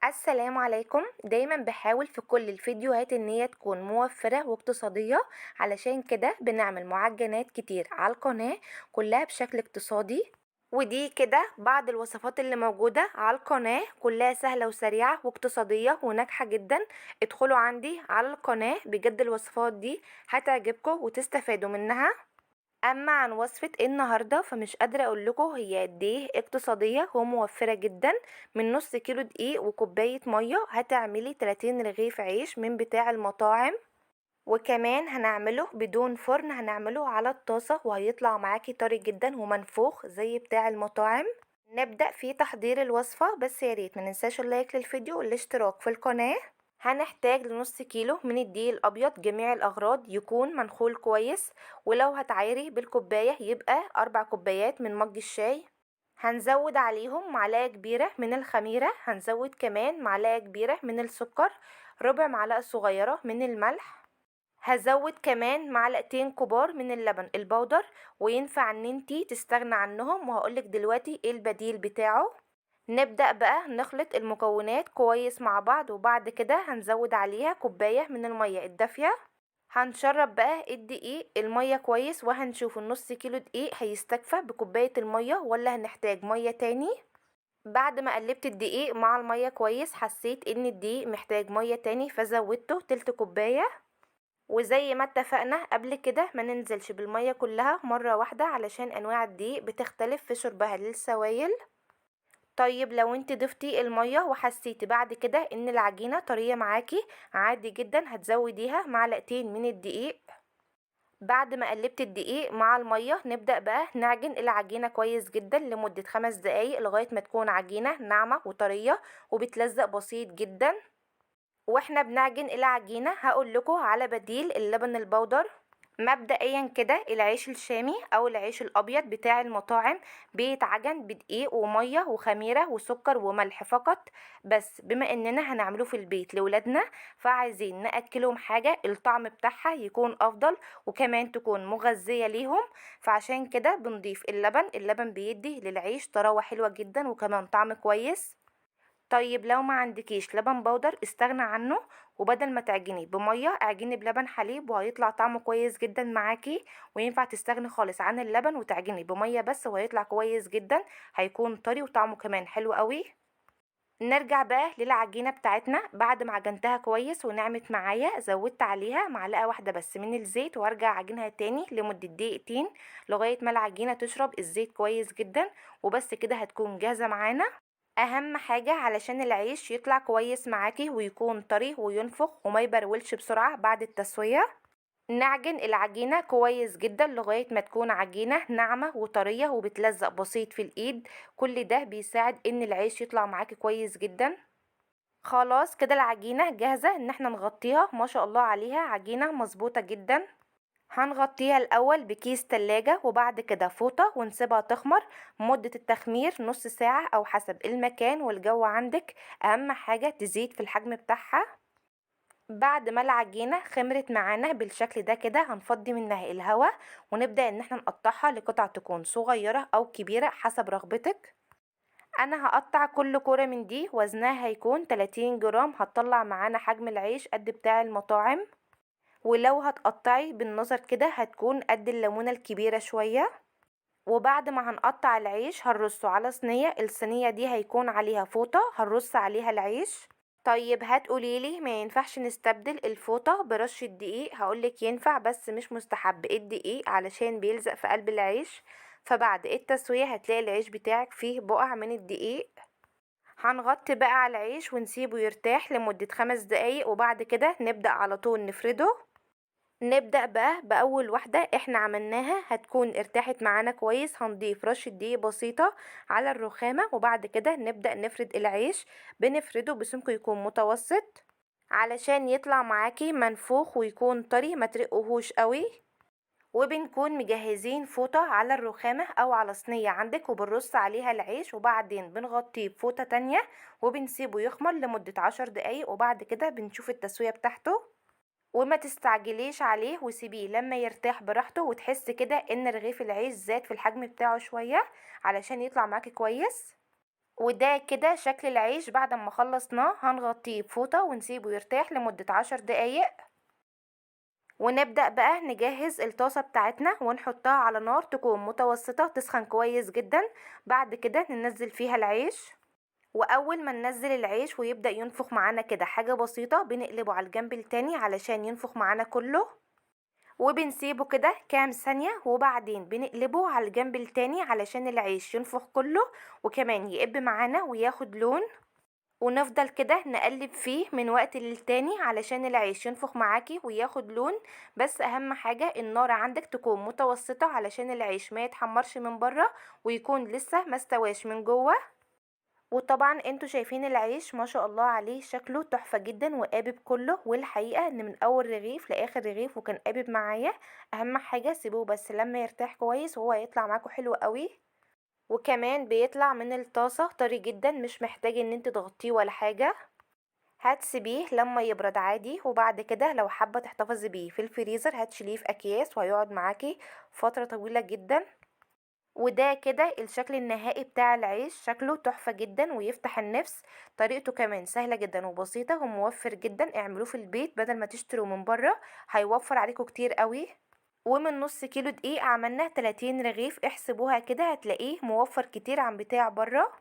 السلام عليكم. دايما بحاول في كل الفيديوهات ان هي تكون موفرة واقتصادية، علشان كده بنعمل معجنات كتير على القناة كلها بشكل اقتصادي. ودي كده بعض الوصفات اللي موجودة على القناة، كلها سهلة وسريعة واقتصادية وناجحة جدا. ادخلوا عندي على القناة، بجد الوصفات دي هتعجبكم وتستفادوا منها. اما عن وصفة النهاردة فمش قادرة اقول لكم هي قد ايه اقتصادية وموفرة جدا. من نص كيلو دقيق وكوباية مية هتعملي 30 رغيف عيش من بتاع المطاعم. وكمان هنعمله بدون فرن، هنعمله على الطاسة وهيطلع معاكي طري جدا ومنفوخ زي بتاع المطاعم. نبدأ في تحضير الوصفة، بس ياريت مننساش اللايك للفيديو والاشتراك في القناة. هنحتاج لنص كيلو من الدقيق الابيض جميع الاغراض، يكون منخول كويس، ولو هتعايري بالكوباية يبقى 4 كوبايات من مج الشاي. هنزود عليهم معلقة كبيرة من الخميرة، هنزود كمان معلقة كبيرة من السكر، ربع معلقة صغيرة من الملح. هزود كمان معلقتين كبار من اللبن البودر، وينفع ان انتي تستغنى عنهم وهقولك دلوقتي ايه البديل بتاعه. نبدأ بقى نخلط المكونات كويس مع بعض، وبعد كده هنزود عليها كوباية من المية الدافية. هنشرب بقى الدقيق المية كويس، وهنشوف النص كيلو دقيق هيستكفى بكوباية المية ولا هنحتاج مية تاني. بعد ما قلبت الدقيق مع المية كويس حسيت ان الدقيق محتاج مية تاني، فزودته تلت كوباية. وزي ما اتفقنا قبل كده ما ننزلش بالمية كلها مرة واحدة، علشان انواع الدقيق بتختلف في شربها للسوائل. طيب لو انت ضفتي المية وحسيتي بعد كده ان العجينة طرية معاكي، عادي جدا هتزوديها معلقتين من الدقيق. بعد ما قلبت الدقيق مع المية نبدأ بقى نعجن العجينة كويس جدا لمدة 5 دقايق لغاية ما تكون عجينة ناعمة وطرية وبتلزق بسيط جدا. واحنا بنعجن العجينة هقول لكم على بديل اللبن البودر. مبدئيا كده العيش الشامي او العيش الابيض بتاع المطاعم بيتعجن بدقيق وميه وخميره وسكر وملح فقط. بس بما اننا هنعمله في البيت لولادنا، فعايزين ناكلهم حاجه الطعم بتاعها يكون افضل وكمان تكون مغذيه ليهم. فعشان كده بنضيف اللبن بيدي للعيش طراوه حلوه جدا وكمان طعم كويس. طيب لو ما عندكيش لبن بودر استغنى عنه، وبدل ما تعجني بميه اعجني بلبن حليب وهيطلع طعمه كويس جدا معاكي. وينفع تستغني خالص عن اللبن وتعجني بميه بس وهيطلع كويس جدا، هيكون طري وطعمه كمان حلو قوي. نرجع بقى للعجينه بتاعتنا. بعد ما عجنتها كويس ونعمت معايا زودت عليها معلقه واحده بس من الزيت، وارجع اعجنها تاني لمده دقيقتين لغايه ما العجينه تشرب الزيت كويس جدا. وبس كده هتكون جاهزه معانا. اهم حاجة علشان العيش يطلع كويس معاكي ويكون طري وينفخ وما يبرولش بسرعة بعد التسوية، نعجن العجينة كويس جدا لغاية ما تكون عجينة ناعمة وطرية وبتلزق بسيط في الايد. كل ده بيساعد ان العيش يطلع معاكي كويس جدا. خلاص كده العجينة جاهزة ان احنا نغطيها، ما شاء الله عليها عجينة مظبوطة جدا. هنغطيها الأول بكيس تلاجة وبعد كده فوطة ونسيبها تخمر. مدة التخمير نص ساعة أو حسب المكان والجو عندك، أهم حاجة تزيد في الحجم بتاعها. بعد ما العجينة خمرت معانا بالشكل ده كده هنفضي منها الهواء، ونبدأ ان احنا نقطعها لقطع تكون صغيرة أو كبيرة حسب رغبتك. أنا هقطع كل كورة من دي وزنها هيكون 30 جرام، هتطلع معانا حجم العيش قد بتاع المطاعم. ولو هتقطعي بالنظر كده هتكون قد الليمونة الكبيرة شوية. وبعد ما هنقطع العيش هنرصه على صينية، الصينية دي هيكون عليها فوطة هنرص عليها العيش. طيب هتقوليلي ما ينفعش نستبدل الفوطة برش الدقيق؟ هقولك ينفع بس مش مستحب الدقيق علشان بيلزق في قلب العيش، فبعد التسوية هتلاقي العيش بتاعك فيه بقع من الدقيق. هنغطي بقى على العيش ونسيبه يرتاح لمدة 5 دقايق، وبعد كده نبدأ على طول نفرده. نبدأ بقى بأول واحدة احنا عملناها هتكون ارتاحت معانا كويس. هنضيف رشة دقيق بسيطة على الرخامة، وبعد كده نبدأ نفرد العيش. بنفرده بسمك يكون متوسط علشان يطلع معاكي منفوخ ويكون طري، ما ترقهوش قوي. وبنكون مجهزين فوطة على الرخامة او على صينية عندك وبنرص عليها العيش، وبعدين بنغطيه بفوطة تانية وبنسيبه يخمر لمدة 10 دقايق، وبعد كده بنشوف التسوية بتاعته. وما تستعجليش عليه وسيبيه لما يرتاح براحته وتحس كده ان رغيف العيش زاد في الحجم بتاعه شوية علشان يطلع معاكي كويس. وده كده شكل العيش بعد ما خلصناه. هنغطيه بفوطة ونسيبه يرتاح لمدة 10 دقايق، ونبدأ بقى نجهز الطاسة بتاعتنا ونحطها على نار تكون متوسطة تسخن كويس جدا. بعد كده ننزل فيها العيش، واول ما ننزل العيش ويبدأ ينفخ معانا كده حاجة بسيطة بنقلبه على الجنب التاني علشان ينفخ معانا كله، وبنسيبه كده كام ثانية وبعدين بنقلبه على الجنب التاني علشان العيش ينفخ كله وكمان يقب معانا وياخد لون. ونفضل كده نقلب فيه من وقت للتاني علشان العيش ينفخ معاكي وياخد لون. بس اهم حاجة النار عندك تكون متوسطة علشان العيش ما يتحمرش من بره ويكون لسه ما استواش من جوه. وطبعا انتوا شايفين العيش ما شاء الله عليه شكله تحفة جدا وقابب كله، والحقيقة ان من اول رغيف لاخر رغيف وكان قابب معايا. اهم حاجة سيبوه بس لما يرتاح كويس وهو هيطلع معاكم حلو قوي. وكمان بيطلع من الطاسة طري جدا مش محتاج ان انت تغطيه ولا حاجة. هتسيبيه لما يبرد عادي، وبعد كده لو حابة تحتفظي بيه في الفريزر هتشيليه في اكياس وهيقعد معاكي فترة طويلة جدا. وده كده الشكل النهائي بتاع العيش، شكله تحفة جدا ويفتح النفس. طريقته كمان سهلة جدا وبسيطة وموفر جدا. اعملوه في البيت بدل ما تشتروا من بره، هيوفر عليكم كتير قوي. ومن نص كيلو دقيق عملنا 30 رغيف، احسبوها كده هتلاقيه موفر كتير عن بتاع بره.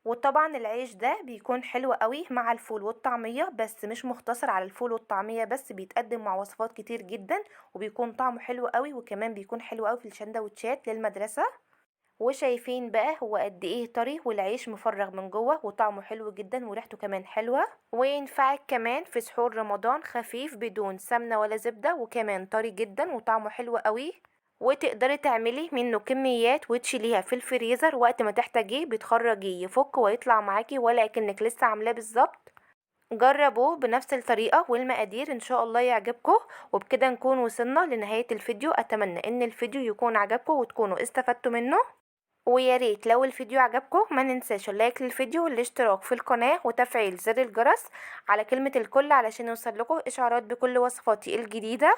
وطبعا العيش ده بيكون حلو قوي مع الفول والطعمية، بس مش مختصر على الفول والطعمية بس، بيتقدم مع وصفات كتير جدا وبيكون طعمه حلو قوي، وكمان بيكون حلو قوي في الشندوتشات للمدرسة. وشايفين بقى هو قد ايه طري والعيش مفرغ من جوه وطعمه حلو جدا وريحته كمان حلوة. وينفعك كمان في سحور رمضان خفيف بدون سمنة ولا زبدة، وكمان طري جدا وطعمه حلو قوي. وتقدري تعملي منه كميات وتشيليها في الفريزر وقت ما تحتاجيه بتخرجيه يفك ويطلع معاكي ولا كأنك لسه عاملاه بالظبط. جربوه بنفس الطريقة والمقادير ان شاء الله يعجبكم. وبكده نكون وصلنا لنهاية الفيديو. اتمنى ان الفيديو يكون عجبكم وتكونوا استفدتوا منه. ويا ريت لو الفيديو عجبكم ما ننساش اللايك للفيديو والاشتراك في القناة وتفعيل زر الجرس على كلمة الكل علشان يوصل لكم اشعارات بكل وصفاتي الجديدة.